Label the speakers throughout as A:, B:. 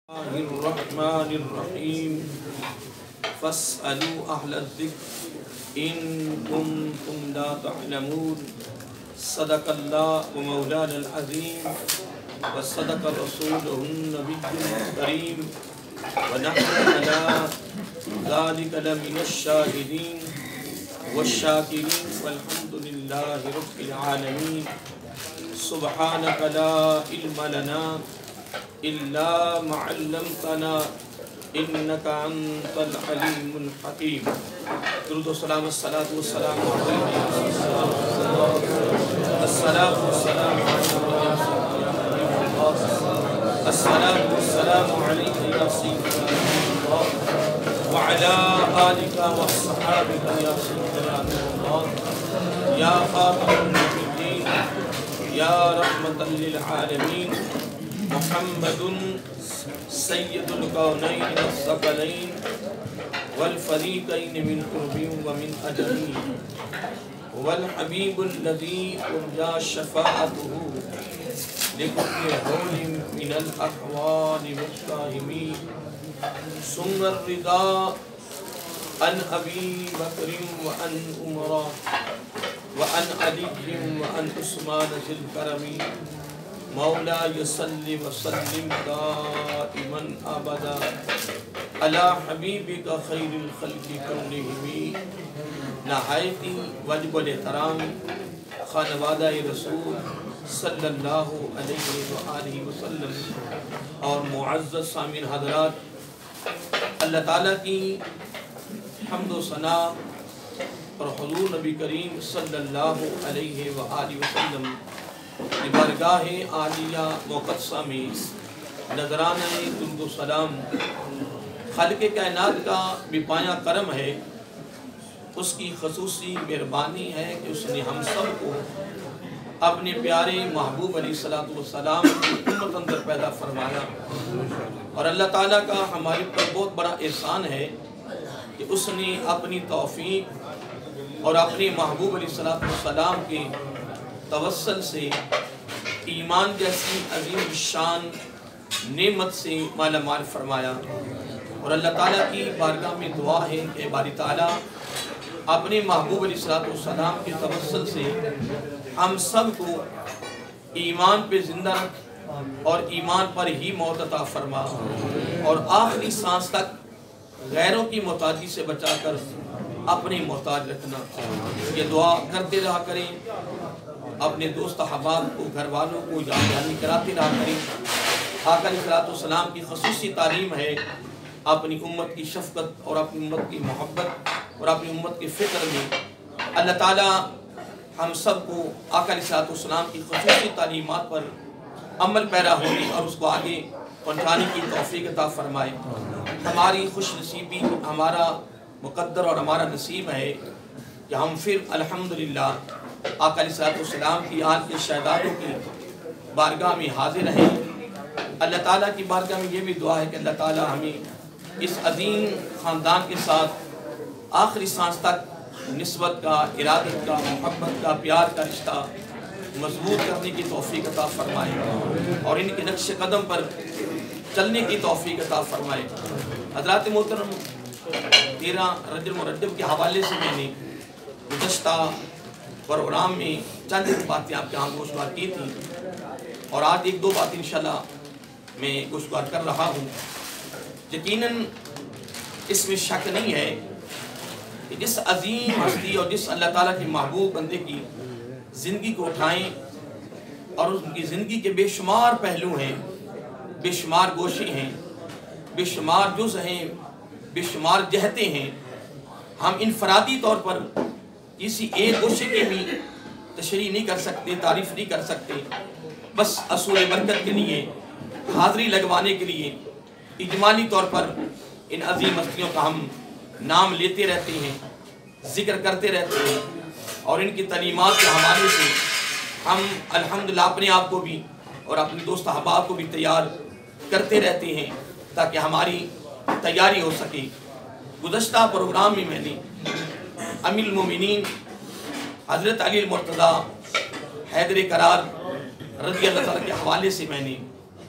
A: الرحمن الرحيم فاسألوا أهل الذكر إن كنتم لا تعلمون صدق الله ومولانا العظيم وصدق رسوله النبي الكريم ونحن على ذلك لمن الشاهدين والشاكرين والحمد لله رب العالمين سبحانك لا علم لنا إلا ما علمتنا إنك أنت العليم الحكيم. درود و سلام الصلاة والسلام عليك الصلاة والسلام الصلاة والسلام عليك يا سيدنا الله وعلى آلك وصحابك يا سيدنا الله يا خاتم النبيين يا رحمة للعالمين محمد سيد الكونين والثقلين والفريقين من قرب ومن أجل والحبيب الذي ترجى شفاعته لكل هول من الأحوال متهم ثم الرضا عن أبي بكر وعن عمر وعن علي وعن عثمان ذي الكرم مولاي صل وسلم دائما ابدا على حبیبک خیر الخلق کلہم. نہایت واجب الاحترام خانوادہ رسول صلی اللہ علیہ وآلہ وسلم اور معزز سامعین حضرات، اللہ تعالیٰ کی حمد و ثنا اور حضور نبی کریم صلی اللہ علیہ وآلہ وسلم بارگاہ عالیہ مقدسہ میں نذرانہ درود و سلام خالق کائنات کا بے پایہ کرم ہے، اس کی خصوصی مہربانی ہے کہ اس نے ہم سب کو اپنے پیارے محبوب علیہ السلام کی امت اندر پیدا فرمایا. اور اللہ تعالیٰ کا ہمارے پر بہت بڑا احسان ہے کہ اس نے اپنی توفیق اور اپنے محبوب علیہ السلام کے توسل سے ایمان جیسی عظیم شان نعمت سے مالا مال فرمایا. اور اللہ تعالیٰ کی بارگاہ میں دعا ہے کہ باری تعالیٰ اپنے محبوب علیہ السلام کے توسل سے ہم سب کو ایمان پہ زندہ رکھ اور ایمان پر ہی موت عطا فرما، اور آخری سانس تک غیروں کی محتاجی سے بچا کر اپنی محتاج رکھنا. یہ دعا کرتے رہا کریں، اپنے دوست احباب کو، گھر والوں کو یاد دہانی کراتے رہا کریں. آقا علیہ السلام کی خصوصی تعلیم ہے اپنی امت کی شفقت اور اپنی امت کی محبت اور اپنی امت کی فکر میں. اللہ تعالیٰ ہم سب کو آقا علیہ السلام کی خصوصی تعلیمات پر عمل پیرا ہونے اور اس کو آگے پہنچانے کی توفیق عطا فرمائے. ہماری خوش نصیبی، ہمارا مقدر اور ہمارا نصیب ہے کہ ہم پھر الحمدللہ آقا علیہ السلام کی آل کے شہدادوں کی بارگاہ میں حاضر ہیں. اللہ تعالیٰ کی بارگاہ میں یہ بھی دعا ہے کہ اللہ تعالیٰ ہمیں اس عظیم خاندان کے ساتھ آخری سانس تک نسبت کا، ارادت کا، محبت کا، پیار کا رشتہ مضبوط کرنے کی توفیق عطا فرمائے اور ان کے نقش قدم پر چلنے کی توفیق عطا فرمائے. حضرات محترم، 13 رجب المرجب کے حوالے سے میں نے گزشتہ پروگرام میں چند باتیں آپ کے ہاں گوشوار کی تھی، اور آج ایک دو بات انشاءاللہ میں گوشوار کر رہا ہوں. یقیناً اس میں شک نہیں ہے کہ جس عظیم ہستی اور جس اللہ تعالیٰ کے محبوب بندے کی زندگی کو اٹھائیں اور ان کی زندگی کے بے شمار پہلو ہیں، بے شمار گوشے ہیں، بے شمار جز ہیں، بے شمار جہتیں ہیں، ہم انفرادی طور پر کسی ایک گوشے کی بھی تشریح نہیں کر سکتے، تعریف نہیں کر سکتے. بس اصول برکت کے لیے، حاضری لگوانے کے لیے اجمالی طور پر ان عظیم ہستیوں کا ہم نام لیتے رہتے ہیں، ذکر کرتے رہتے ہیں، اور ان کی تعلیمات کے حوالے سے ہم الحمدللہ اپنے آپ کو بھی اور اپنے دوست احباب کو بھی تیار کرتے رہتے ہیں تاکہ ہماری تیاری ہو سکے. گزشتہ پروگرام میں میں نے امیر المومنین حضرت علی المرتضی حیدر قرار رضی اللہ تعالیٰ کے حوالے سے میں نے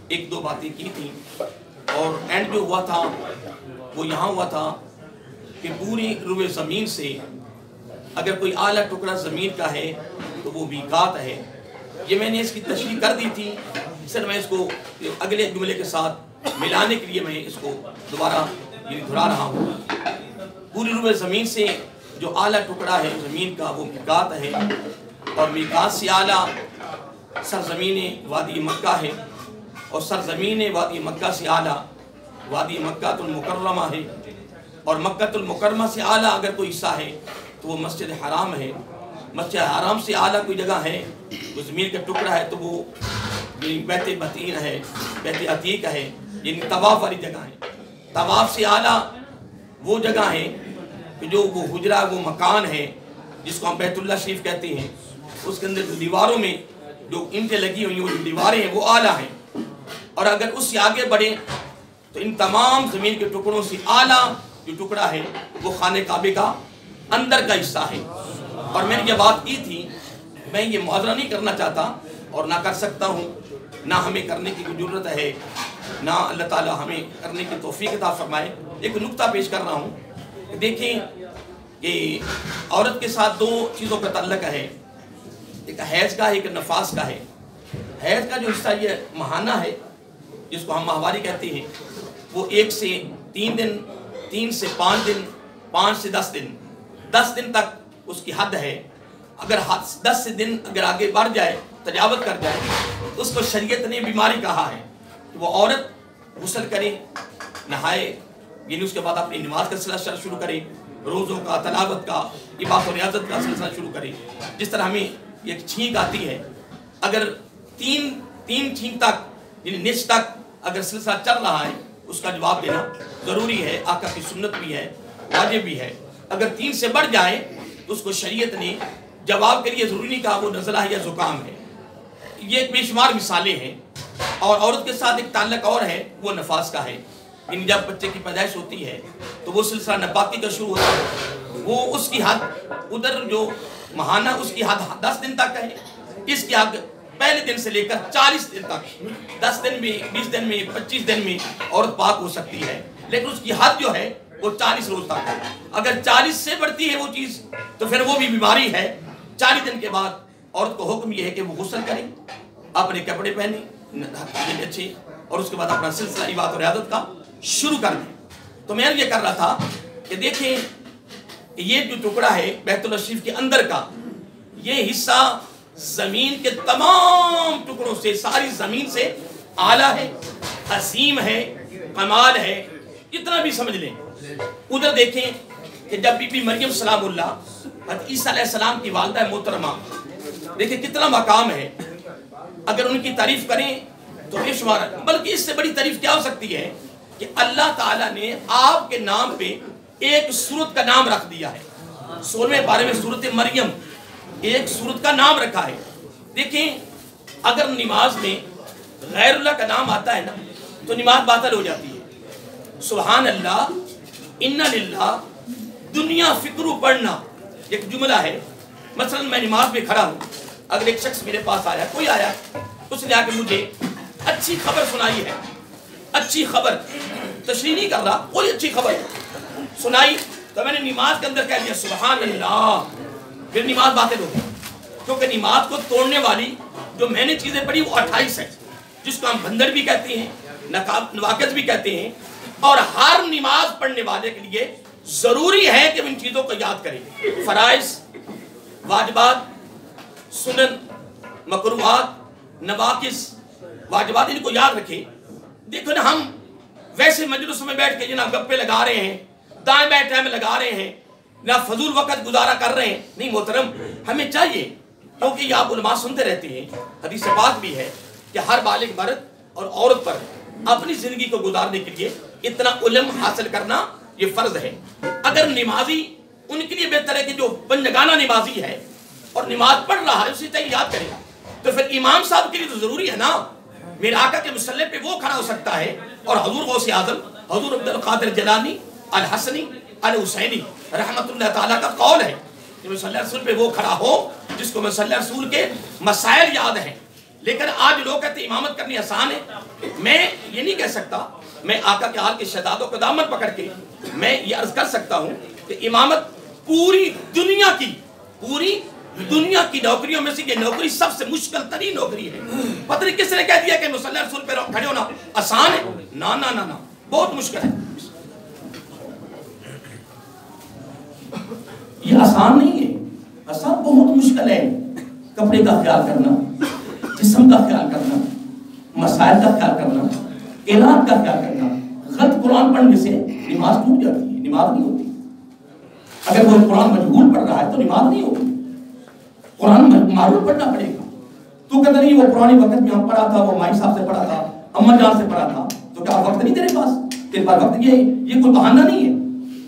A: ایک دو باتیں کی تھیں، اور اینڈ جو ہوا تھا وہ یہاں ہوا تھا کہ پوری روئے زمین سے اگر کوئی اعلیٰ ٹکڑا زمین کا ہے تو وہ میقات ہے. یہ میں نے اس کی تشریح کر دی تھی، سر میں اس کو اگلے جملے کے ساتھ ملانے کے لیے میں اس کو دوبارہ دہرا رہا ہوں. پوری روئے زمین سے جو اعلیٰ ٹکڑا ہے زمین کا وہ میقات ہے، اور میقات سے اعلیٰ سرزمین وادی مکہ ہے، اور سرزمین وادی مکہ سے اعلیٰ وادی مکہ المکرمہ ہے، اور مکہ المکرمہ سے اعلیٰ اگر کوئی حصہ ہے تو وہ مسجد حرام ہے. مسجد حرام سے اعلیٰ کوئی جگہ ہے، وہ زمین کا ٹکڑا ہے تو وہ بیت بطین ہے، بیت عتیق ہے، یعنی طواف والی جگہ ہے. طواف سے اعلیٰ وہ جگہ ہے کہ جو وہ حجرہ وہ مکان ہے جس کو ہم بیت اللہ شریف کہتے ہیں، اس کے اندر جو دیواروں میں جو اینٹیں لگی ہوئی ہیں وہ جو دیواریں ہیں وہ اعلیٰ ہیں. اور اگر اس سے آگے بڑھیں تو ان تمام زمین کے ٹکڑوں سے اعلیٰ جو ٹکڑا ہے وہ خانہ کعبے کا اندر کا حصہ ہے. اور میں نے یہ بات کی تھی، میں یہ معاذرہ نہیں کرنا چاہتا اور نہ کر سکتا ہوں، نہ ہمیں کرنے کی ضرورت ہے، نہ اللہ تعالیٰ ہمیں کرنے کی توفیق عطا فرمائے. ایک نکتہ پیش کر رہا ہوں. دیکھیں کہ عورت کے ساتھ دو چیزوں کا تعلق ہے، ایک حیض کا ہے، ایک نفاس کا ہے. حیض کا جو حصہ یہ ماہانہ ہے جس کو ہم ماہواری کہتے ہیں، وہ 1 سے 3 دن، 3 سے 5 دن، 5 سے 10 دن، 10 دن تک اس کی حد ہے. اگر 10 سے دن اگر آگے بڑھ جائے، تجاوز کر جائے تو اس کو شریعت نے بیماری کہا ہے کہ وہ عورت غسل کرے، نہائے، یعنی اس کے بعد اپنی نماز کا سلسلہ شروع کرے، روزوں کا، تلاوت کا، عبادت و ریاضت کا سلسلہ شروع کرے. جس طرح ہمیں ایک چھینک آتی ہے، اگر تین چھینک تک یعنی نصف تک اگر سلسلہ چل رہا ہے اس کا جواب دینا ضروری ہے، آقا کی سنت بھی ہے، واجب بھی ہے. اگر 3 سے بڑھ جائے تو اس کو شریعت نے جواب کے لیے ضروری نہیں کہا، وہ نزلہ ہے یا زکام ہے. یہ بے شمار مثالیں ہیں. اور عورت کے ساتھ ایک تعلق اور ہے، وہ نفاس کا ہے. یعنی جب بچے کی پیدائش ہوتی ہے تو وہ سلسلہ نپاکی کا شروع ہوتا ہے. وہ اس کی حد ادھر جو ماہانہ اس کی حد 10 دن تک ہے. اس کی حد پہلے دن سے لے کر 40 دن تک، 10 دن میں، 20 دن میں، 25 دن میں عورت پاک ہو سکتی ہے، لیکن اس کی حد جو ہے وہ 40 روز تک ہے. اگر 40 سے بڑھتی ہے وہ چیز تو پھر وہ بھی بیماری ہے. 40 دن کے بعد عورت کو حکم یہ ہے کہ وہ غسل کریں، اپنے کپڑے پہنیں اچھے، اور اس کے بعد اپنا سلسلہ عبادت و ریاضت کا شروع کر دیں. تو میں یہ کر رہا تھا کہ دیکھیں یہ جو ٹکڑا ہے بیت اللہ شریف کے اندر کا، یہ حصہ زمین کے تمام ٹکڑوں سے، ساری زمین سے اعلیٰ ہے، عظیم ہے، کمال ہے، اتنا بھی سمجھ لیں. ادھر دیکھیں کہ جب بی بی مریم سلام اللہ حضرت عیسیٰ علیہ السلام کی والدہ محترمہ، دیکھیں کتنا مقام ہے. اگر ان کی تعریف کریں تو بے شمار ہے. بلکہ اس سے بڑی تعریف کیا ہو سکتی ہے کہ اللہ تعالیٰ نے آپ کے نام پہ ایک سورت کا نام رکھ دیا ہے. 16ویں پارے میں سورت مریم ایک سورت کا نام رکھا ہے. دیکھیں اگر نماز میں غیر اللہ کا نام آتا ہے نا تو نماز باطل ہو جاتی ہے. سبحان اللہ، انا للہ، دنیا فکرو پڑھنا ایک جملہ ہے. مثلا میں نماز میں کھڑا ہوں، اگر ایک شخص میرے پاس آیا، کوئی آیا، اس نے آ کے مجھے اچھی خبر سنائی ہے، اچھی خبر، تشریح نہیں کر رہا، کوئی اچھی خبر سنائی، تو میں نے نماز کے اندر کہہ دیا سبحان اللہ، پھر نماز باطل ہو گئی. کیونکہ نماز کو توڑنے والی جو میں نے چیزیں پڑھی وہ 28 ہے، جس کو ہم بندر بھی کہتے ہیں، نواقض بھی کہتے ہیں. اور ہر نماز پڑھنے والے کے لیے ضروری ہے کہ ان چیزوں کو یاد کریں. فرائض، واجبات، سنن، مکروہات، نواقض، واجبات، ان کو یاد رکھیں. دیکھو نا، ہم ویسے مجلس میں بیٹھ کے جناب گپے لگا رہے ہیں، دائیں بائیں ٹائم لگا رہے ہیں، نہ فضول وقت گزارا کر رہے ہیں. نہیں محترم، ہمیں چاہیے، کیونکہ یہ آپ علماء سنتے رہتے ہیں، حدیث پاک بھی ہے کہ ہر بالغ مرد اور عورت پر اپنی زندگی کو گزارنے کے لیے اتنا علم حاصل کرنا یہ فرض ہے. اگر نمازی، ان کے لیے بہتر ہے کہ جو بندگانہ نمازی ہے اور نماز پڑھ رہا ہے اسے چاہیے یاد کرے. تو پھر امام صاحب کے لیے تو ضروری ہے نا، میرے آقا کے مصلی پہ وہ کھڑا ہو سکتا ہے، اور حضور غوث اعظم حضور عبد القادر جیلانی الحسنی الحسینی رحمت اللہ تعالیٰ کا قول ہے کہ مصلی رسول پہ وہ کھڑا ہو جس کو مصلی رسول کے مسائل یاد ہیں. لیکن آج لوگ کہتے ہیں امامت کرنی آسان ہے. میں یہ نہیں کہہ سکتا
B: میں آقا کے حال کے شہزادوں کو دامن پکڑ کے میں یہ عرض کر سکتا ہوں کہ امامت پوری دنیا کی نوکریوں میں سے یہ نوکری سب سے مشکل ترین نوکری ہے. پتہ نہیں کس نے کہہ دیا کہ مصلی رسول پہ کھڑے ہونا آسان ہے؟ نا نا نا نا، بہت مشکل ہے. یہ آسان نہیں ہے، آسان بہت مشکل ہے. کپڑے کا خیال کرنا، جسم کا خیال کرنا، مسائل کا خیال کرنا، قرات کا خیال کرنا. غلط قرآن پڑھنے سے نماز ٹوٹ جاتی ہے، نماز نہیں ہوتی. اگر وہ قرآن مجہول پڑھ رہا ہے تو نماز نہیں ہوگی. قرآن معروف پڑھنا پڑے گا. تو کہتا نہیں وہ پرانے وقت میں ہم پڑھا تھا، وہ مائی صاحب سے پڑھا تھا، اما جان سے پڑھا تھا، تو کیا وقت نہیں تیرے پاس؟ تیرے پاس وقت یہ کوئی بہانہ نہیں ہے،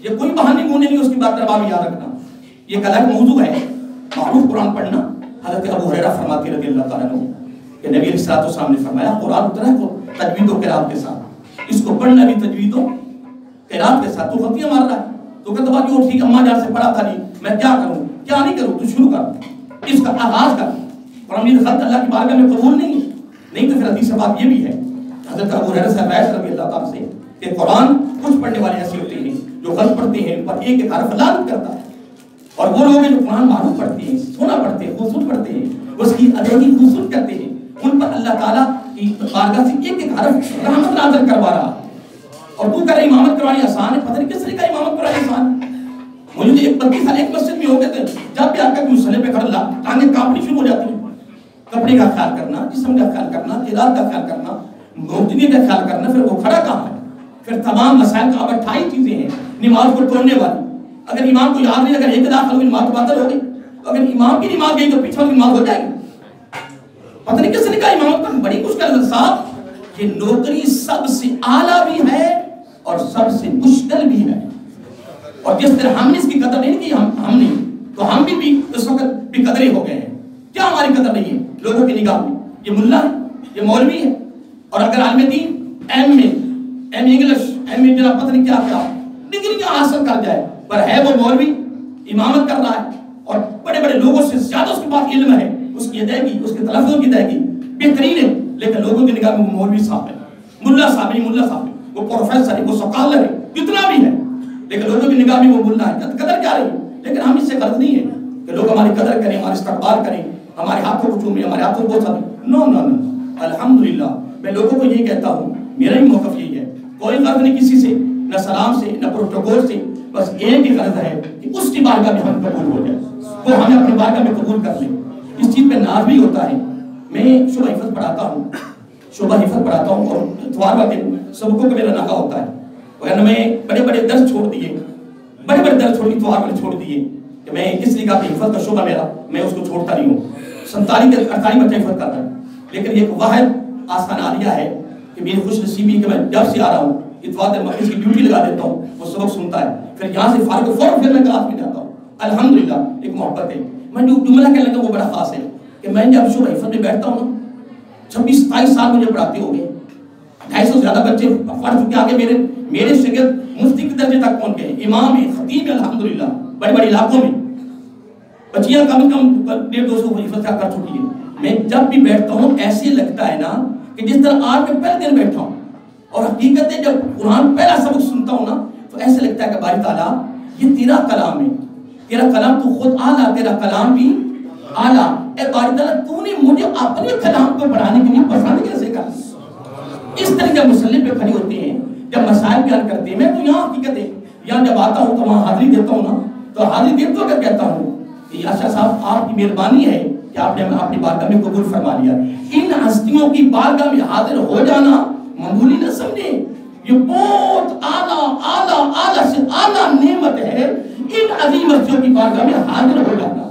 B: یہ کوئی بہانے گونے نہیں. اس کی بات دربار میں یاد رکھنا، یہ ایک الگ موضوع ہے. معروف قرآن پڑھنا. حضرت ابو ہریرہ فرماتے رضی اللہ تعالیٰ عنہ کہ نبی علیہ السلام نے فرمایا قرآن اترا ہے تو تجوید و قرات کے ساتھ، اس کو پڑھنا بھی تجوید و قرات کے ساتھ. تو غلطیاں مار رہا ہے. تو کہتا بات جو ٹھیک اما جان سے پڑھا تھا نہیں، میں کیا کروں کیا نہیں کروں؟ تو شروع کر، اس کا آغاز کر. قرآن یہ خط اللہ کی بارگاہ میں قبول نہیں ہے. نہیں تو پھر حدیث بات یہ بھی ہے حضرت ابو ہریرہ سے روایت رضی اللہ تعالیٰ سے کہ قرآن کچھ پڑھنے والے ایسے ہوتے ہیں جو غلط پڑھتے ہیں پر ایک ایک حرف لعنت کرتا ہے، اور وہ لوگ جو قرآن معروف پڑھتے ہیں، سونا پڑھتے ہیں، خوبصورت پڑھتے ہیں، اس کی ادائیگی خوبصورت کرتے ہیں، ان پر اللہ تعالیٰ کی بارگاہ سے ایک ایک حرف رحمت نازل کروا رہا. اور تو کہہ رہے امامت کرانی آسان ہے. پتہ نہیں کس نے کہا امامت کرانی آسان ہے. مجھے تو 32 سال ایک مسجد میں ہو گئے تھے، جب بھی آقا کے مصلی پہ کھڑا ٹانگیں کانپنی شروع ہو جاتی ہیں. کپڑے کا خیال کرنا، جسم کا خیال کرنا، قرات کا خیال کرنا، مبتدی کا خیال کرنا، پھر وہ کھڑا کہاں ہے. پھر تمام مسائل کا 28 چیزیں ہیں نماز کو توڑنے والی. اگر امام کو یاد نہیں، اگر ایک داخل ہوگی نماز تو باطل ہوگی. اگر امام کی نماز گئی تو پیچھے والی نماز ہو جائے گی. پتہ نہیں کس نے کہا امامت پر بڑی مشکل ہے صاحب. یہ نوکری سب سے اعلیٰ بھی ہے اور سب سے مشکل بھی ہے. اور جس طرح ہم نے اس کی قدر نہیں کی ہم نے، تو ہم بھی اس وقت بھی قدرے ہو گئے ہیں. کیا ہماری قدر نہیں ہے لوگوں کی نگاہ میں؟ یہ ملا ہے، یہ مولوی ہے. اور اگر عالم دین ایم انگلش ایم جناب پتہ نہیں کیا ڈگریاں حاصل کر جائے پر ہے وہ مولوی، امامت کر رہا ہے اور بڑے بڑے لوگوں سے زیادہ اس کے پاس علم ہے، اس کی ادائیگی، اس کے تلفظوں کی ادائیگی بہترین ہے، لیکن لوگوں کی نگاہ میں وہ مولوی صاحب ہے، ملا صاحب ہے، وہ پروفیسر ہے، وہ سکالر ہے، جتنا بھی ہے، لیکن لوگوں کی نگاہ میں وہ ملا ہے. قدر کیا رہی ہے؟ لیکن ہم اس سے غلط نہیں ہے کہ لوگ ہماری قدر کریں، ہمارے استقبال کریں، ہمارے ہاتھوں کو چومیں، ہمارے ہاتھوں کو بوسہ دیں. نو نو نو، الحمدللہ. میں لوگوں کو یہ کہتا ہوں، میرا ہی موقف یہی ہے، کوئی غرض نہیں کسی سے، نہ سلام سے نہ پروٹوکول سے، بس ایک ہی غرض ہے کہ اس کی بارگاہ میں ہم قبول ہو جائیں، وہ ہمیں اپنی بارگاہ میں قبول کر لیں. اس چیز پہ ناز بھی ہوتا ہے. میں شعبہ حفظ پڑھاتا ہوں اور اتوار والے دن سبقوں کا میرا ناکہ ہوتا ہے. وغیرہ میں بڑے بڑے درس چھوڑ دیے، اتوار والے چھوڑ دیے کہ میں اس لیے کہ حفظ کا شعبہ میرا، میں اس کو چھوڑتا نہیں ہوں. 47-48 بچے حفظ کر رہا ہے. لیکن ایک واحد آسان عالیہ ہے کہ میری خوش نصیبی کہ میں جب سے آ رہا ہوں اتوار دن میں اس کی ڈیوٹی لگا دیتا ہوں، وہ سبق سنتا ہے، پھر یہاں سے فارغ فوراً پھر میں کلاس میں جاتا ہوں. الحمدللہ ایک محبت ہے. میں جو جملہ کہنے لگا وہ بڑا خاص ہے کہ میں جب شعبہ حفظ میں بیٹھتا ہوں نا، 26-27 سال مجھے پڑھاتے ہو گئے، 250 سے زیادہ بچے پڑھ چکے. آگے میرے شاگرد مفتی کے درجے تک پہنچ گئے، امام ہے، خطیب ہے، الحمدللہ بڑے بڑے علاقوں میں. بچیاں کم 150-200 حفظ کر چکی ہیں. میں جب بھی بیٹھتا ہوں ایسے لگتا ہے نا کہ جس طرح آج میں پہلے دن بیٹھا ہوں. اور حقیقت ہے جب قرآن پہلا سبق سنتا ہوں نا تو ایسے لگتا ہے کہ باری تعالیٰ یہ تیرا کلام ہے، تیرا کلام تو خود اعلیٰ، تیرا کلام بھی اعلیٰ. اے باری تعالیٰ تو نے مجھے اپنے کلام کو بڑھانے کے لیے پسند کیسے کر. اس طرح جب مصلی پہ کھڑے ہوتے ہیں، جب مسائل بیان کرتے ہیں، میں تو یہاں حقیقت ہے یہاں جب آتا ہوں تو وہاں حاضری دیتا ہوں نا، تو حاضری دیتے ہو کر کہتا ہوں کہ یاشا صاحب آپ کی مہربانی ہے کہ آپ نے اپنی بارگاہ میں قبول فرما لیا. ان ہستیوں کی بارگاہ میں حاضر ہو جانا معمولی نہ سمجھے، یہ بہت اعلیٰ سے اعلیٰ نعمت ہے ان عظیم ہستیوں کی بارگاہ میں حاضر ہو جانا.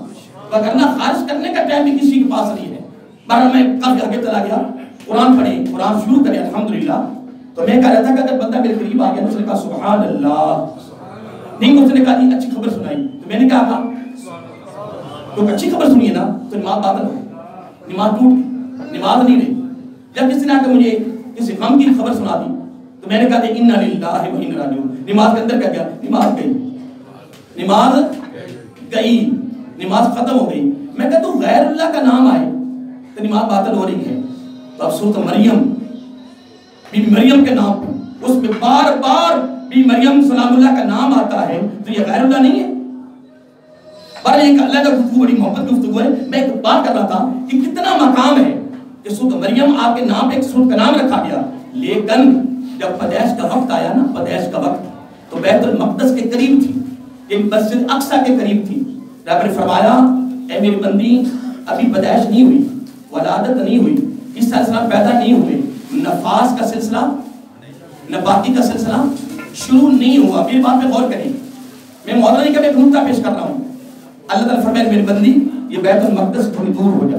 B: وگرنہ خارج کرنے کا ٹائم بھی کسی کے پاس نہیں ہے. بارہ میں کافی آگے چلا گیا، قرآن پڑھیں، قرآن شروع کریں الحمدللہ. تو میں کہہ رہا تھا کہ اگر بندہ میرے قریب آ گیا، اس نے کہا سبحان اللہ، نہیں اس نے کہا نہیں اچھی خبر سنائی، تو میں نے کہا تو اچھی خبر سنیے نا، تو نماز باطل ہو، نماز ٹوٹ گئی، نماز نہیں رہی. جب کسی نے آ کے مجھے کسی غم کی خبر سنا دی تو میں نے کہا کہ انا للہ و انا راجعون. نماز کے اندر کیا گیا؟ نماز گئی، نماز ختم ہو گئی. میں کہا تو غیر اللہ کا نام آئے تو نماز باطل ہو رہی ہے. تو اب سورۃ مریم، بی بی مریم کے نام پر اس میں بار بار بھی مریم سلام اللہ کا نام آتا ہے، تو یہ غیر اللہ نہیں ہے؟ پر ایک اللہ کا گفتگو بڑی محبت کی گفتگو ہے. میں ایک بات کر رہا تھا کہ کتنا مقام ہے کہ سورۃ مریم آپ کے نام پہ ایک سورۃ کا نام رکھا گیا، لیکن جب پیدائش کا وقت آیا نا، پیدائش کا وقت، تو بیت المقدس کے قریب تھی، ایک مسجد اقصیٰ کے قریب تھی. رب نے فرمایا اے میری بندی ابھی پیدائش نہیں ہوئی، ولادت نہیں ہوئی، اس سلسلہ پیدا نہیں ہوئے، نفاس کا سلسلہ، نباتی کا سلسلہ شروع نہیں ہوا. میری بات پہ غور کریں، میں مولانا نہیں کہ میں ایک نقطہ پیش کر رہا ہوں. اللہ تعالیٰ فرمائے میری بندی یہ بیت المقدس تھوڑی دور ہو جا،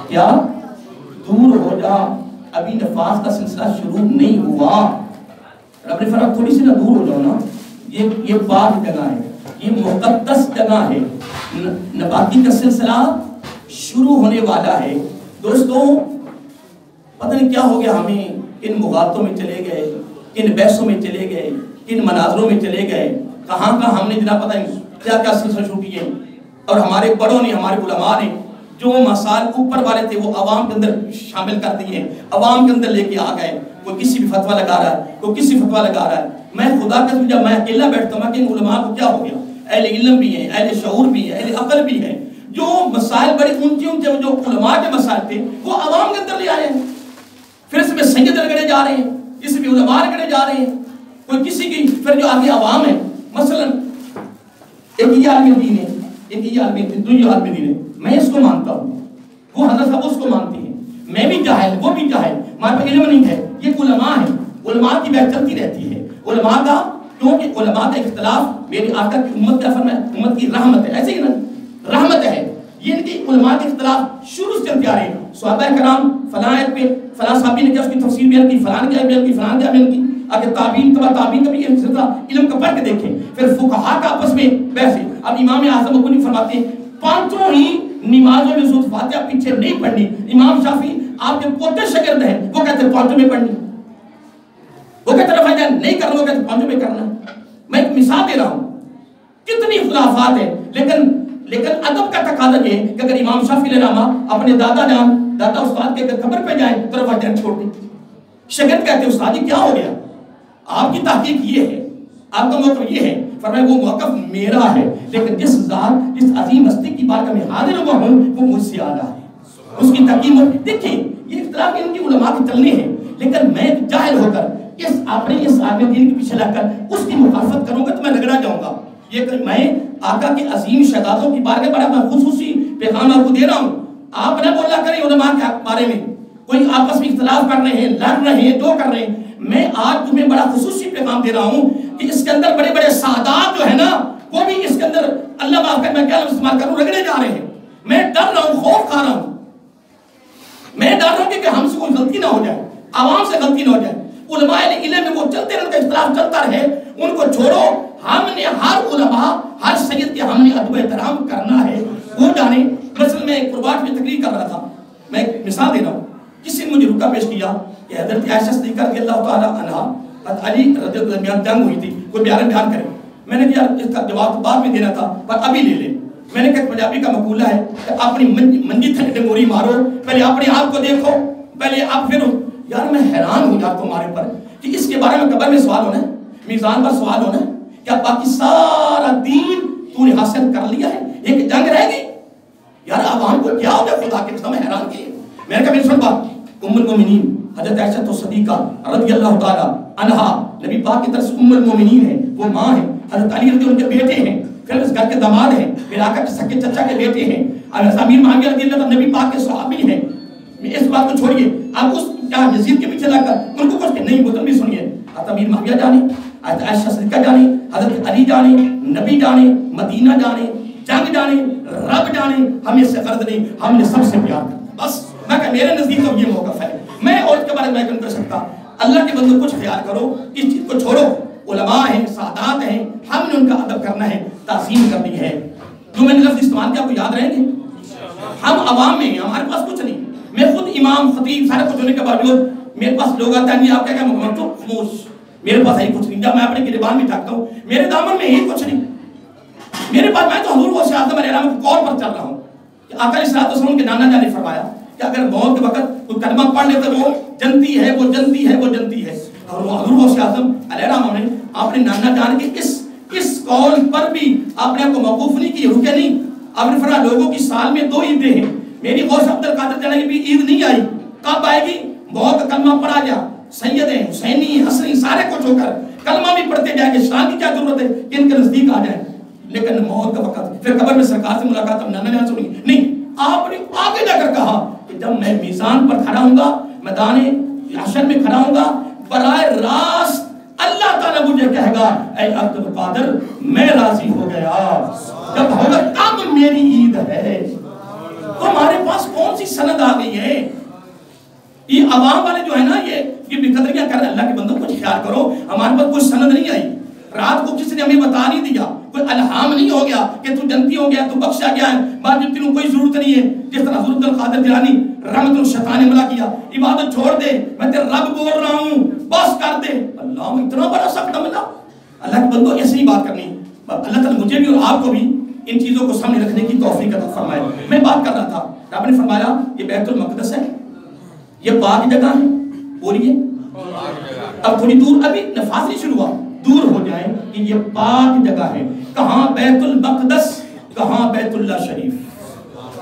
B: کیا دور ہو جا، ابھی نفاس کا سلسلہ شروع نہیں ہوا. رب نے فرمایا تھوڑی سی نہ دور ہو جاؤ نا، یہ پاک جگہ ہے، یہ مقدس جگہ ہے، نباتی کا سلسلہ شروع ہونے والا ہے. دوستوں پتہ نہیں کیا ہو گیا، ہمیں ان مغالطوں میں چلے گئے، ان بحثوں میں چلے گئے، ان مناظروں میں چلے گئے، کہاں ہم نے جناب پتہ نہیں کیا سلسلہ شروع کیے. اور ہمارے بڑوں نے، ہمارے علماء نے جو مسائل اوپر والے تھے وہ عوام کے اندر شامل کر دیے، عوام کے اندر لے کے آ گئے. کوئی کسی بھی فتویٰ لگا رہا ہے، کوئی کسی فتویٰ لگا رہا ہے. میں خدا کا جب میں اکیلا بیٹھتا ہوں کہ ان علماء کو کیا ہو گیا، اہل علم بھی ہیں، اہل شعور بھی ہیں، اہل عقل بھی ہیں، جو مسائل بڑے اونچے جو علماء کے مسائل تھے وہ عوام کے اندر لے آئے ہیں. پھر اس میں سید رگڑے جا رہے ہیں، اس میں علماء رگڑے جا رہے ہیں. کوئی کسی کی پھر جو آگے عوام ہے، مثلا ایک یہ عالم دین ہے، ایک یہ عالم دین، دوسری عالم دین ہے، میں اس کو مانتا ہوں، وہ حضرت صاحب اس کو مانتی ہیں، میں بھی جاہل، وہ بھی جاہل، ہمارے پاس علم نہیں ہے. یہ علماء ہیں، علماء کی بحث چلتی رہتی ہے. علماء کا کیونکہ علماء کا اختلاف میری آقا کی امت کا فرمان، امت کی رحمت ہے، ایسے ہی نا رحمت ہے. یہ ان کی علماء کے اختلاف شروع سے چلتے آ رہے ہیں. صحابہ کرام فلاں آیت پہ فلاں صحابی نے کیا اس کی تفسیر بیان کی، فلاں کیا بیان کی، فلاں کیا بیان کی. اگر تابعین تبع تابعین کا بھی یہ سلسلہ علم کا پڑھ کے دیکھیں. پھر فقہا کا آپس میں بحث ہے. اب امام اعظم ابو فرماتے ہیں پانچوں ہی نمازوں میں سورۃ فاتحہ پیچھے نہیں پڑھنی. امام شافعی آپ کے پوتے شاگرد ہیں، وہ کہتے ہیں پانچوں میں پڑھنی، وہ کہتے ہیں فائدہ نہیں کرنا، وہ کہتے ہیں پانچوں میں کرنا. میں ایک مثال دے رہا ہوں، کتنی خلافات ہیں. لیکن ادب کا تقاضا یہ کہ اگر امام شافعی علیہ الرحمہ اپنے دادا استاد کے قبر پہ جائیں تو فاتحہ چھوڑ دیں. شاگرد کہتے ہیں استاد جی کیا ہو گیا، آپ کی تحقیق یہ ہے، آپ کا موقف یہ ہے. فرمایا وہ موقف میرا ہے، لیکن جس ذات جس عظیم ہستی کی بارگاہ میں حاضر ہوا ہوں وہ مجھ سے اعلیٰ ہے. اس کی تحقیق دیکھیں، یہ اختلاف ان کی علماء کی چلنے ہیں. لیکن میں جاہل ہو کر اس عالم دین کے پیچھے لگ کر اس کی مخالفت کروں گا تو میں رگڑا جاؤں گا. یہ کہ میں آقا کے عظیم شہادتوں کی بارگاہ پر اپنا خصوصی پیغام آپ کو دے رہا ہوں. آپ نہ بولا کریں علماء کے بارے میں، کوئی آپس میں اختلاف کر رہے ہیں، لڑ رہے ہیں، دو کر رہے ہیں. میں آج تمہیں بڑا خصوصی پیغام دے رہا ہوں کہ اس کے اندر بڑے بڑے سادات جو ہے نا وہ بھی اس کے اندر اللہ معاف کر میں کیا لفظ استعمال کروں رگڑے جا رہے ہیں. میں ڈر رہا ہوں، خوف کھا رہا ہوں. میں ڈر رہا ہوں کہ ہم سے کوئی غلطی نہ ہو جائے، عوام سے غلطی نہ ہو جائے. علماء علم میں وہ چلتے رہے، ان کا اختلاف چلتا رہے، ان کو چھوڑو. ہم نے ہر علماء ہر سید کے ہم نے ادب احترام کرنا ہے. وہ جانے مثلا میں ایک قربات میں تقریر کر رہا تھا، میں ایک مثال دے رہا ہوں. کسی نے مجھے رکا پیش کیا کہ حضرت عائشہ صدیقہ رضی اللہ تعالیٰ عنہا حضرت علی رضی اللہ عنہ جنگ ہوئی تھی، کوئی بیان کرے. میں نے کہا اس کا جواب تو بعد میں دینا تھا پر ابھی لے لے. میں نے کہا پنجابی کا مقولہ ہے کہ اپنی منجی تھک ڈنگوری مارو، پہلے اپنے آپ کو دیکھو، پہلے آپ پھر. یار میں حیران ہوں یار تمہارے پر کہ اس کے بارے میں قبر میں سوال ہونا ہے، میزان پر سوال ہونا ہے. کیا باقی سارا دین تو نے حاصل کر لیا ہے، ایک جنگ رہ گئی؟ یار عوام کو کیا ہو گیا خدا کے قسم حیران کیے. میں نے کہا میری سن بات، ام المومنین حضرت عائشہ صدیقہ رضی اللہ تعالی عنہا نبی پاک کی طرف سے ام المومنین ہیں، وہ ماں ہیں. حضرت علی رضی اللہ عنہ کے بیٹے ہیں، پھر اس گھر کے داماد ہیں، پھر آقا کے سکے چچا کے بیٹے ہیں. امیر معاویہ رضی اللہ عنہ نبی پاک کے صحابی ہیں. اس بات کو چھوڑیے، اب اس کیا یزید کے پیچھے لگ کر ان کو کچھ نہیں بولتے. بھی سنیے، حضرت امیر معاویہ جانے، حضرت عائشہ صدیقہ جانے، حضرت علی جانے، نبی جانے، مدینہ جانے، جنگ جانے، رب جانے، ہمیں اس سے غرض نہیں، ہم نے سب سے پیار کرنا. بس میں کہ میرے نزدیک تو یہ موقف ہے. میں اور اس کے بارے میں نہیں کر سکتا. اللہ کے بندوں کچھ خیال کرو، اس چیز کو چھوڑو. علماء ہیں، سادات ہیں، ہم نے ان کا ادب کرنا ہے، تعظیم کرنی ہے. جو میں نے لفظ استعمال کیا آپ کو یاد رہیں گے. ہم عوام میں ہیں، ہمارے پاس کچھ نہیں. میں خود امام خطیب سارا کچھ ہونے کے باوجود میرے پاس لوگ آتے ہیں، آپ کیا محمد تو خاموش، میرے پاس ہی کچھ نہیں. جب میں اپنے گریبان میں ڈھکتا ہوں میرے دامن میں ہی کچھ نہیں. میرے پاس میں تو حضور غوث اعظم علیہ السلام کے قول پر چل رہا ہوں کہ آقا علیہ السلام کے نانا جان نے فرمایا کہ اگر موت کے وقت کوئی کلمہ پڑھ لے تو وہ جنتی ہے، وہ جنتی ہے، وہ جنتی ہے. اور حضور غوث اعظم علیہ الرحمہ نے اپنے نانا جان کے اس قول پر بھی آپ نے آپ کو موقوف نہیں کی، رکے نہیں. آپ نے فرمایا لوگوں کی سال میں 2 عیدیں ہیں، میری غوث عبد القادر جیلانی کی بھی عید نہیں آئی. کب آئے گی؟ موت کا کلمہ پڑھا گیا، سید ہیں، حسینی، حسنی سارے کچھ ہو کر کلمہ بھی پڑھتے جائیں گے، شان کی کیا ضرورت ہے کہ ان کے نزدیک آ جائیں. لیکن موت کا وقت، پھر قبر میں سرکار سے ملاقات اب نانا جان سے ہوئی نہیں. آپ نے آگے جا کر کہا کہ جب میں میزان پر کھڑا ہوں گا، میدان حشر میں کھڑا ہوں گا، براہ راست اللہ تعالیٰ مجھے کہے گا اے عبد القادر میں راضی ہو گیا. جب ہوگا تب میری عید ہے. تو ہمارے پاس کون سی سند آ گئی ہے؟ یہ عوام والے جو ہے نا یہ بے قدریاں کر رہے ہیں. اللہ کے بندوں کچھ خیال کرو، ہمارے پاس کوئی سند نہیں آئی. رات کو کسی نے ہمیں بتا نہیں دیا، کوئی الہام نہیں ہو گیا کہ تو جنتی ہو گیا، تو بخشا گیا ہے، بعد میں تینوں کوئی ضرورت نہیں ہے. جس طرح حضرت القادر جیلانی رحمت الشیطان نے حملہ کیا، عبادت چھوڑ دے، میں تیرا رب بول رہا ہوں، بس کر دے. اللہ اتنا بڑا سخت عملہ. اللہ کے بندوں ایسے ہی بات کرنی. اللہ تعالیٰ مجھے بھی اور آپ کو بھی ان چیزوں کو سامنے رکھنے کی توفیق عطا فرمائے. میں بات کر رہا تھا، رب نے فرمایا یہ بیت المقدس ہے، یہ پاک جگہ ہے. بولیے اب تھوڑی دور، ابھی نفاذ نہیں شروع ہوا، دور ہو جائیں کہ یہ پاک جگہ ہے. کہاں بیت المقدس، کہاں بیت اللہ شریف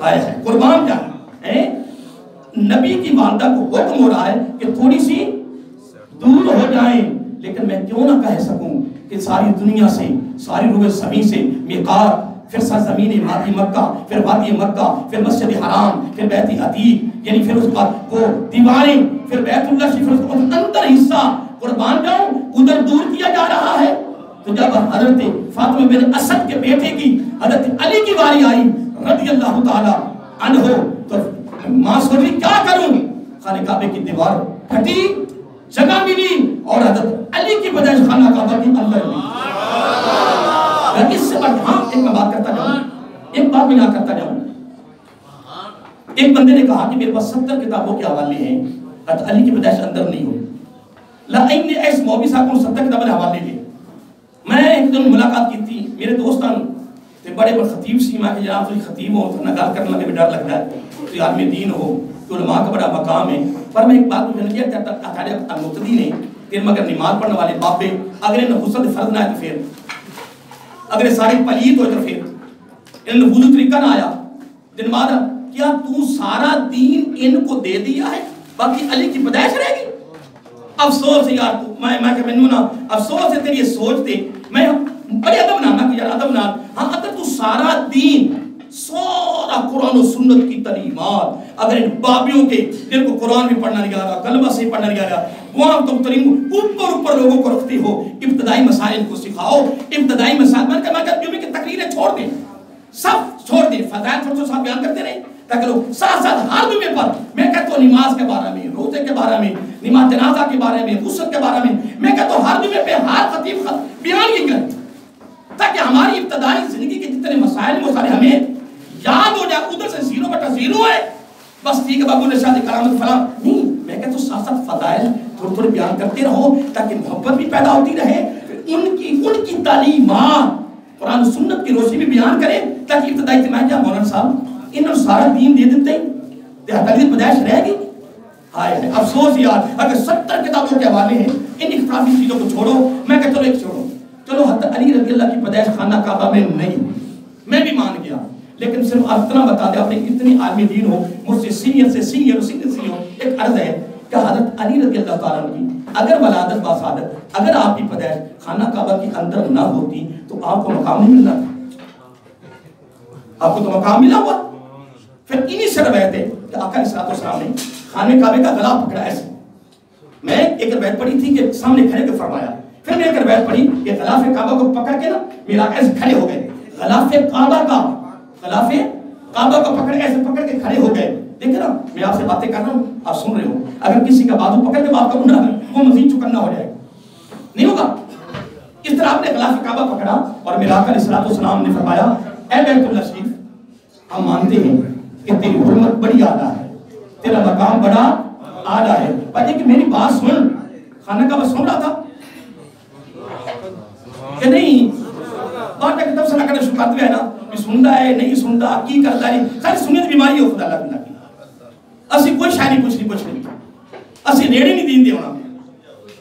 B: آیا ہے. قربان جائیں، نبی کی والدہ کو حکم ہو رہا ہے کہ تھوڑی سی دور ہو جائیں. لیکن میں کیوں نہ کہہ سکوں کہ ساری دنیا سے، ساری روح زمین سے میقات، پھر سرزمین وادی مکہ، پھر وادی مکہ، پھر مسجد حرام، پھر بیت عتیق، یعنی پھر اس بعد وہ دیواریں، پھر بیت اللہ شریف، اس کا اندر حصہ قربان جاؤں ادھر دور کیا جا رہا ہے. تو جب حضرت فاطمہ بن اسد کے بیٹے کی حضرت علی کی باری آئی رضی اللہ تعالی عنہ، تو ماں سوچی کیا کروں. خانہ کعبے کی دیوار پھٹی، جگہ ملی، اور حضرت علی کی بجائے خانہ کعبہ کی اندر ملی. اس سے بڑھ ایک میں بات کرتا جاؤں، ایک بات میں یہاں کرتا جاؤں. ایک بندے نے کہا کہ میرے پاس 70 کتابوں کے حوالے ہیں، حضرت علی کی بجائے اندر نہیں ہو. لائن نے ایس مولوی صاحب کو 70 کتابیں حوالے لے. میں ایک دن ملاقات کی تھی، میرے دوستان تے بڑے بڑے خطیب سی، میں کہ جناب تھی خطیب ہو تو نگار کرنے لگے بھی ڈر لگتا ہے، تو عالم دین ہو تو علماء کا بڑا مقام ہے. پر میں ایک بات مجھے لگی ہے، اکاڑے المقتدی نے پھر مگر نماز پڑھنے والے باپے اگر انہیں غسل فرض نہ ہے تو پھر اگر سارے پلیت ہوئے تو پھر انہیں وضو طریقہ نہ آیا دن بعد کیا تو سارا دین ان کو دے دیا ہے، باقی علی کی پیدائش رہے گی. افسوس ہے یار، تو میں کہ میں نا افسوس ہے تیری یہ سوچ دے. میں بڑے ادب نہ کہ یار ادب نہ، ہاں اگر تو سارا دین، سارا قرآن و سنت کی تعلیمات اگر ان بابیوں کے جن کو قرآن بھی پڑھنا نہیں آ رہا، کلمہ سے پڑھنا نہیں آ رہا، وہاں تم ترین اوپر لوگوں کو رکھتے ہو. ابتدائی مسائل کو سکھاؤ، ابتدائی مسائل. میں کہا جمعے کی تقریریں چھوڑ دیں، سب چھوڑ دیں، فضائل چھوڑ صاحب بیان کرتے رہے تاکہ لوگ ساتھ ساتھ ہر جمعے پر میں کہتا ہوں نماز کے بارے میں، روزے کے بارے میں، نماز جنازہ کے بارے میں، غسل کے بارے میں کہتا ہوں ہر جمعے پہ ہر خطیب بیان یہ کریں تاکہ ہماری ابتدائی زندگی کے جتنے مسائل وہ سارے ہمیں یاد ہو جائے. ادھر سے 0/0 ہے بس ٹھیک ہے بابو نے شادی کرامت فلاں نہیں. میں کہتا ہوں ساتھ ساتھ فضائل تھوڑے بیان کرتے رہو تاکہ محبت بھی پیدا ہوتی رہے. ان کی تعلیمات قرآن و سنت کی روشنی بھی بیان کریں تاکہ ابتدائی اجتماع کیا مولانا صاحب انہوں نے سارا دین دے دیتے ہیں، تعلیم پیدائش رہے گی. ہائے افسوس یار، اگر 70 کتابوں کے حوالے ہیں، ان اختلافی چیزوں کو چھوڑو. میں کہتا ہوں ایک چھوڑو، چلو حضرت علی رضی اللہ کی پیدائش خانہ کعبہ میں نہیں، میں بھی مان گیا، لیکن صرف اتنا بتا دیں، آپ نے اتنی عالم دین ہو، مجھ سے سینئر سے سینئر ہو، ایک عرض ہے کہ حضرت علی رضی اللہ تعالیٰ عنہ کی اگر ولادت باسعادت اگر آپ کی پیدائش خانہ کعبہ کے اندر نہ ہوتی تو آپ کو مقام نہیں ملنا تھا. آپ کو تو مقام ملا ہوا. پھر انہی سے روایت ہے کہ آقا علیہ السلام نے خانہ کعبے کا غلاف پکڑا ایسے. میں ایک روایت پڑھی تھی کہ سامنے کھڑے کے فرمایا، پھر میں ایک روایت پڑھی کہ غلاف کعبہ کو پکڑ کے نا میرا ایسے کھڑے ہو گئے، غلاف کعبہ کو پکڑ ایسے پکڑ کے کھڑے ہو گئے. دیکھیں نا میں آپ سے باتیں کر رہا ہوں، آپ سن رہے ہو، اگر کسی کا بازو پکڑ کے بات کروں نا وہ مزید چکنا ہو جائے گا، نہیں ہوگا. اس طرح آپ نے غلاف کعبہ پکڑا اور میرا آقا علیہ السلام نے فرمایا اے بیت اللہ شریف، ہم مانتے ہیں کہ تیری حرمت بڑی اعلیٰ ہے، تیرا مقام بڑا اعلیٰ ہے، پر یہ کہ میری بات سن. خانہ کعبہ سن رہا تھا کہ نہیں؟ بات ہے کہ تب سنا کرنے شروع کرتے ہیں نا کہ سنتا ہے نہیں سنتا کی کرتا ہے، ساری سنیت بیماری ہو خدا اللہ کی. اسی کوئی شاعری کچھ نہیں اسی ریڑی نہیں دین دے ہونا.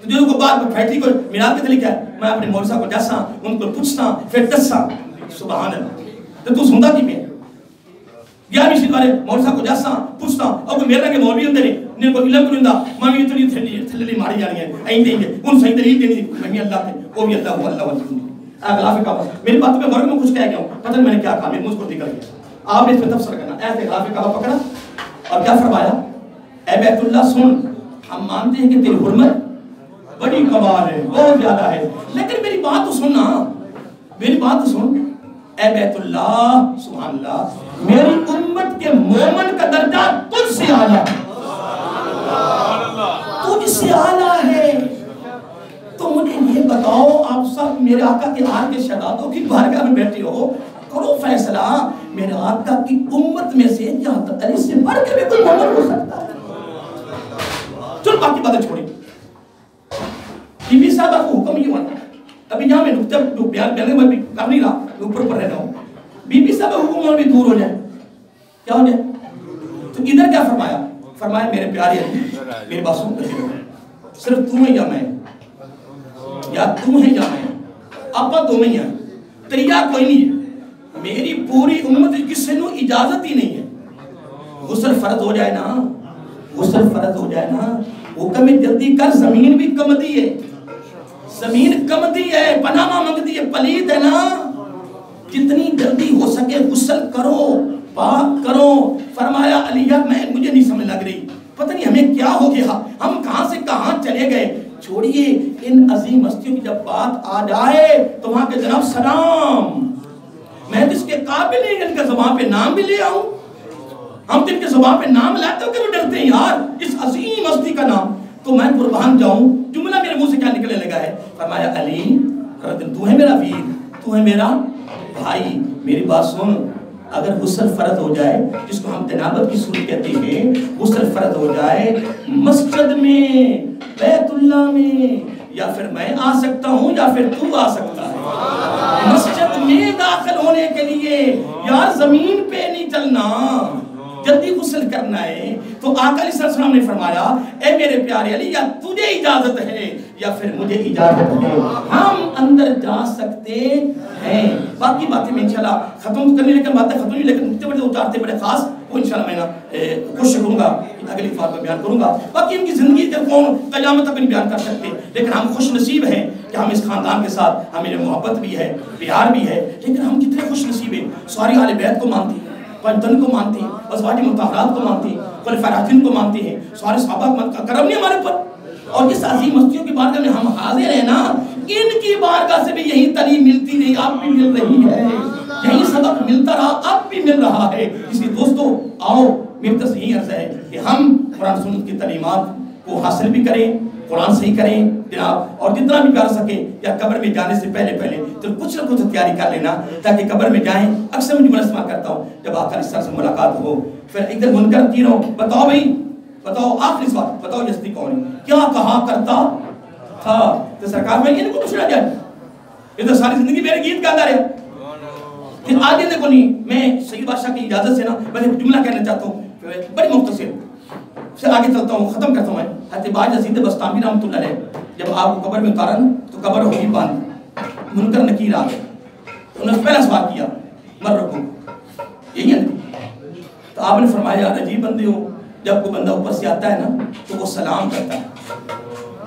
B: جو کو بات فیکٹری کو میراد کے لکھا ہے میں اپنے مولوی صاحب کو جاساں ان کو پوچھتا پھر دساں سبحان اللہ تو سندا کی میں یا بھی والے مولوی صاحب کو جاساں پوچھتا اور کوئی میرے کے مولوی ہوندے نے کو علم کرندا میں بھی اتنی تھلی ماری جانی ہے این دیں گے ان صحیح دلیل دینی میں اللہ تے وہ بھی اللہ اللہ اغلاف کا میری بات میں ورگ میں کچھ کہہ گیا ہوں پتہ نہیں میں نے کیا کہا میرے منہ کو نکل گیا آپ نے اس میں تفسیر کرنا ایسے اغلاف کا پکڑا اور کیا فرمایا اے بیت اللہ سن ہم مانتے ہیں کہ تیری حرمت بڑی کمال ہے بہت زیادہ ہے لیکن میری بات تو سننا میری بات تو سن اے بیت اللہ سبحان اللہ میری امت کے مومن کا درجہ تجھ سے اعلیٰ تجھ سے اعلیٰ ہے تو مجھے یہ بتاؤ آپ سب میرے آقا کے آل کے شہدادوں کی بارگاہ میں بیٹھے ہو کرو فیصلہ میرے آقا کی امت میں سے جہاں تک علی سے بڑھ کے بھی کوئی مومن ہو سکتا ہے چل باقی باتیں چھوڑیں بی بی صاحبہ کو حکم یہ ہونا ابھی یہاں میں نکتہ بیان میں بھی کر نہیں رہا اوپر پر رہنا ہوں بی بی صاحبہ حکم ہونا بھی دور ہو جائے کیا ہو جائے تو ادھر کیا فرمایا میرے پیارے علی میری بات سن کر صرف تم ہے یا میں یا تم ہے یا میں آپ دو میں ہیں تریا کوئی نہیں ہے میری پوری امت کسی نے اجازت ہی نہیں ہے غسل فرض ہو جائے نا غسل فرض ہو جائے نا حکم جلدی کر زمین بھی کمدی ہے زمین کمدی ہے پناما منگتی ہے پلید ہے نا جتنی جلدی ہو سکے غسل کرو پاک کرو فرمایا علی میں مجھے نہیں سمجھ لگ رہی پتہ نہیں ہمیں کیا ہو گیا ہم کہاں سے کہاں چلے گئے چھوڑیے ان عظیم ہستیوں کی جب بات آ جائے تو وہاں کے جناب سلام میں جس کے قابل نہیں ان کے زبان پہ نام بھی لے آؤں ہم جن کے زبان پہ نام لاتے ہو کہ وہ ڈرتے ہیں یار اس عظیم ہستی کا نام تو میں قربان جاؤں جملہ میرے منہ سے کیا نکلنے لگا ہے فرمایا علی تو ہے میرا ویر تو ہے میرا بھائی میری بات سن اگر غسل فرض ہو جائے جس کو ہم جنابت کی صورت کہتے ہیں غسل فرض ہو جائے مسجد میں بیت اللہ میں یا پھر میں آ سکتا ہوں یا پھر تو آ سکتا ہے مسجد میں داخل ہونے کے لیے یار زمین پہ نہیں چلنا جلدی غسل کرنا ہے تو آقا علیہ السلام نے فرمایا اے میرے پیارے علی یا تجھے اجازت ہے یا پھر مجھے اجازت ہے ہم اندر جا سکتے ہیں باقی باتیں میں انشاءاللہ ختم کرنے لیکن باتیں ختم نہیں لیکن مجھے بڑے اتارتے بڑے خاص وہ انشاءاللہ میں کوشش کروں گا اگلی دفعہ میں بیان کروں گا باقی ان کی زندگی کے کون قیامت تک نہیں بیان کر سکتے لیکن ہم خوش نصیب ہیں کہ ہم اس خاندان کے ساتھ ہمیں محبت بھی ہے پیار بھی ہے لیکن ہم کتنے خوش نصیب ہیں ساری اہل بیت کو مانتے ہیں پنجتن کو مانتے ہیں ازواج مطہرات کو مانتے ہیں خلفاء راشدین کو مانتے ہیں سارے صحابہ کا کرم نہیں ہمارے پر اور جس عظیم ہستیوں کی بارگاہ میں ہم حاضر ہیں نا ان کی بارگاہ سے بھی یہی تعلیم ملتی رہی اب بھی مل رہی ہے یہی سبق ملتا رہا اب بھی مل رہا ہے اس لیے دوستو آؤ میری تو یہی عرض ہے کہ ہم قرآن سنت کی تعلیمات کو حاصل بھی کریں قرآن صحیح کریں جناب اور جتنا بھی کر سکیں یا قبر میں جانے سے پہلے تو کچھ نہ کچھ تیاری کر لینا تاکہ قبر میں جائیں اکثر مجھے استعمال کرتا ہوں جب آقا علیہ السلام سے ملاقات ہو پھر ایک دن منکر تینوں بتاؤ بھائی بتاؤ آخری سوال بتاؤ جستی کون ہے کیا کہا کرتا تھا تو سرکار میں ان کو پوچھنا جائے یہ تو ساری زندگی میرے گیت گاتا رہا پھر آگے دیکھو نہیں میں سید بادشاہ کی اجازت سے نا میں ایک جملہ کہنا چاہتا ہوں بڑی مختصر پھر آگے چلتا ہوں ختم کرتا ہوں حضرت باج یزید بستامی رحمۃ اللہ علیہ جب آپ کو قبر میں اتارا تو قبر ہوئی بند منکر نکیر آ گئے انہوں نے پہلا سوال کیا مر رکھو یہی ہے تو آپ نے فرمایا عجیب بندے ہو جب کوئی بندہ اوپر سے آتا ہے نا تو وہ سلام کرتا ہے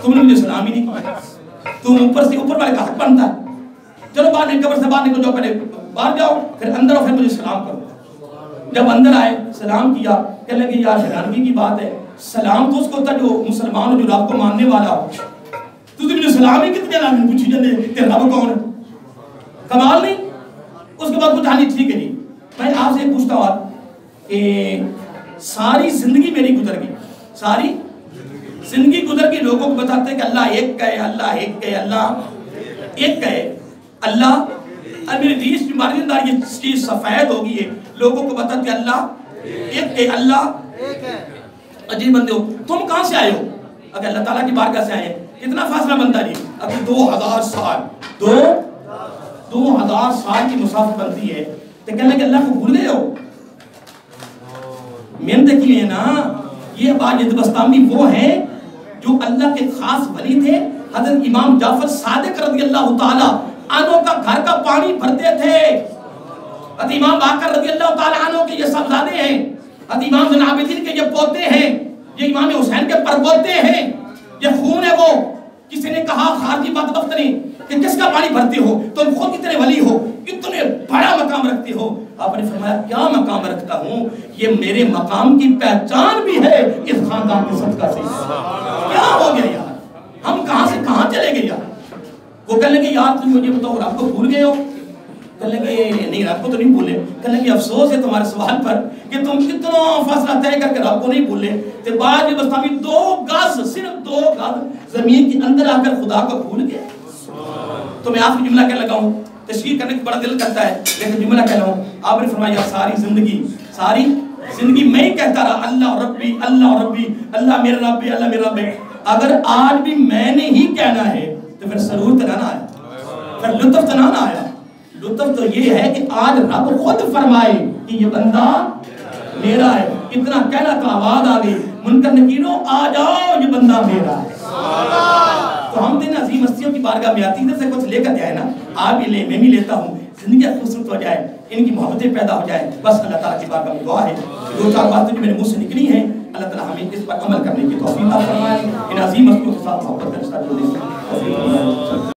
B: تم نے مجھے سلام ہی نہیں کیا تم اوپر سے اوپر والے کا حق بنتا ہے چلو باہر نکل قبر سے باہر نکل جاؤ پہلے باہر جاؤ پھر اندر آؤ پھر مجھے سلام کرو جب اندر آئے سلام کیا کہنے لگے یار حیرانگی کی بات ہے سلام تو اس کو ہوتا جو مسلمان ہو جو رب کو ماننے والا ہو تو مجھے سلام ہی کتنے نام پوچھی جاتے تیرا رب کون ہے کمال نہیں اس کے بعد کچھ آنی ٹھیک ہے جی میں آپ سے پوچھتا ہوں کہ ساری زندگی میری گزر گئی ساری زندگی گزر گئی لوگوں کو بتاتے ہیں کہ اللہ ایک کہے اللہ ایک کہے اللہ ایک کہے اللہ اب میری دیش بیماری اندر یہ چیز سفید ہوگی ہے لوگوں کو بتاتے اللہ ایک کہے اللہ عجیب بندے ہو تم کہاں سے آئے ہو اگر اللہ تعالیٰ کی بارگاہ سے آئے ہیں کتنا فاصلہ بنتا جی اگر 2000 سال 2000 سال کی مسافت بنتی ہے تو کہنے کہ اللہ کو بھول گئے ہو محنت کی ہے نا یہ باج بستامی وہ ہیں جو اللہ کے خاص ولی تھے، حضرت امام جعفر صادق رضی اللہ تعالیٰ عنہ کا گھر کا پانی بھرتے تھے. حضرت امام باقر رضی اللہ تعالیٰ عنہ کے یہ صاحبزادے ہیں، حضرت امام زین العابدین کے یہ پوتے ہیں، یہ امام حسین کے پرپوتے ہیں، یہ خون ہے. وہ کسی نے کہا خارجی بدبخت نے کہ کس کا پانی بھرتے ہو، تم خود اتنے ولی ہو، اتنے بڑا مقام رکھتے ہو. آپ نے فرمایا کیا مقام رکھتا ہوں، یہ میرے مقام کی پہچان بھی ہے اس خاندان کے صدقہ سے. کیا ہو گیا یار، ہم کہاں سے کہاں چلے گئے یار. وہ کہنے لگے یار تم مجھے بتاؤ رب کو بھول گئے ہو. کہنے لگے نہیں رب کو تو نہیں بھولے. کہنے لگے افسوس ہے تمہارے سوال پر کہ تم کتنا فاصلہ طے کر کے رب کو نہیں بھولے. تے بعد میں بس ہمیں 2 گز، صرف 2 گز زمین کے اندر آ کر خدا کو بھول گئے. تو میں آخری جملہ کہہ لگا ہوں، تشریح کرنے کا بڑا دل کرتا ہے لیکن جملہ کہہ رہا ہوں. آپ نے فرمایا ساری زندگی میں ہی کہتا رہا اللہ ربی اللہ ربی، اللہ میرا رب ہے، اللہ میرا رب ہے. اگر آج بھی میں نے ہی کہنا ہے تو پھر سرور تنانا آیا، پھر لطف تنانا آیا. لطف تو یہ ہے کہ آج رب خود فرمائے کہ یہ بندہ میرا ہے. اتنا کہنا تو آواز آ گئی، منکر نکیروں آ جاؤ یہ بندہ میرا ہے. تو ہم دن عظیم ہستیوں کی بارگاہ میں آتی ادھر سے کچھ لے کر جائے نا، آپ بھی لے میں بھی لیتا ہوں، زندگی خوبصورت ہو جائے، ان کی محبتیں پیدا ہو جائیں. بس اللہ تعالیٰ کی بارگاہ میں دعا ہے 2-4 باتیں جو میرے منہ سے نکلی ہیں اللہ تعالیٰ ہمیں اس پر عمل کرنے کی توفیق عطا فرمائے. ان عظیم ہستیوں کے ساتھ محبت کا رشتہ جوڑنے کی توفیق عطا فرمائے.